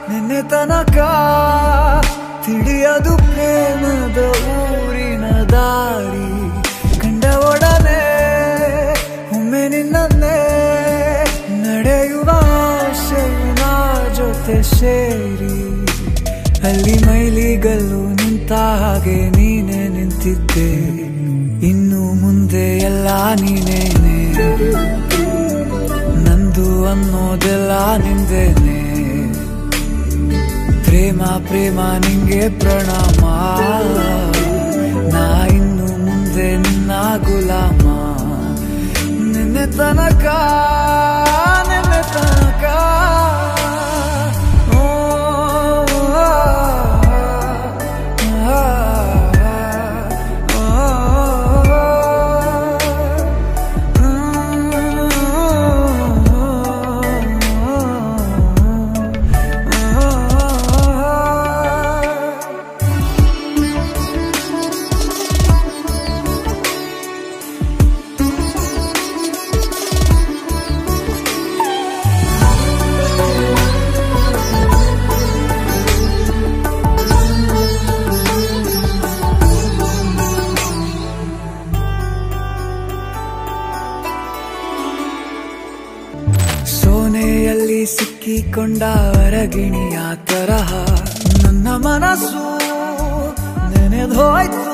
ನಿನ್ನೆ ತನಕ ತಿಳಿಯದು ಪ್ರೇಮದ ಊರಿನ ದಾರಿ ಕಂಡ ಒಡನೆ ಒಮ್ಮೆ ನಿನ್ನೇ ನಡೆಯುವ ಆಸೆಯ ಜೊತೆ ಸೇರಿ ಅಲ್ಲಿ ಮೈಲಿಗಲ್ಲು ನಿಂತ ಹಾಗೆ ನೀನೆ ನಿಂತಿದ್ದೆ ಇನ್ನು ಮುಂದೆ ಎಲ್ಲ ನೀನೇನೆ ನಂದು ಅನ್ನೋದೆಲ್ಲ ನಿಂದೇನೆ ಪ್ರೇಮ ಪ್ರೇಮ ನಿಂಗೆ ಪ್ರಣಾಮ ನಾ ಇನ್ನು ಮುಂದೆ ನಿನ್ನ ಗುಲಾಮ ನಿನ್ನೆ ತನಕ ಸೋನೆಯಲ್ಲಿ ಸಿಕ್ಕಿಕೊಂಡ ಅರಗಿಣಿಯ ತರಹ ನನ್ನ ಮನಸ್ಸು ನೆನೆದೋಯ್ತು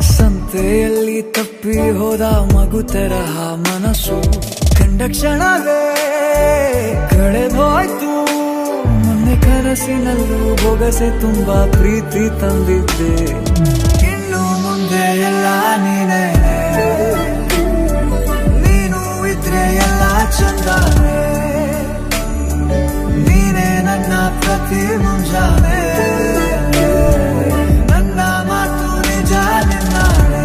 ಸಂತೆಯಲ್ಲಿ ತಪ್ಪಿ ಹೋದ ಮಗು ತರಹ ಮನಸ್ಸು ಕಂಡ ಕ್ಷಣವೇ ಕಳೆದೋಯ್ತು ಮೊನ್ನೆ ಕನಸಿನಲ್ಲೂ ಬೊಗಸೆ ತುಂಬಾ ಪ್ರೀತಿ ತಂದಿದ್ದೆ ಇನ್ನು ಮುಂದೆ ಎಲ್ಲ ನೀನೇ ಎಲ್ಲ ಚಂದಾನೆ ನೀನೇ ನನ್ನ ಪ್ರತಿ ಮುಂಜಾನೆ ನನ್ನ ಮಾತು ನಿಜ ನಿನ್ನಾಳೆ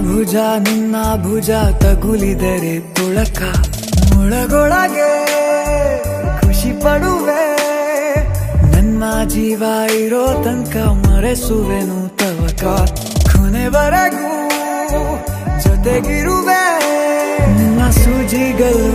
ಭುಜ ನಿನ್ನ ಭುಜ ತಗುಲಿದರೆ ತುಳಕ ಮುಳಗೊಳಗೆ ಖುಷಿ ಪಡುವೆ ನನ್ನ ಜೀವ ಇರೋ ತನಕ ಮರೆಸುವೆನು ತವಕ ಕೊನೆವರೆಗೂ ಜೊತೆಗಿರುವೆ ನಿನ್ನ ಸೂಜಿಗಳು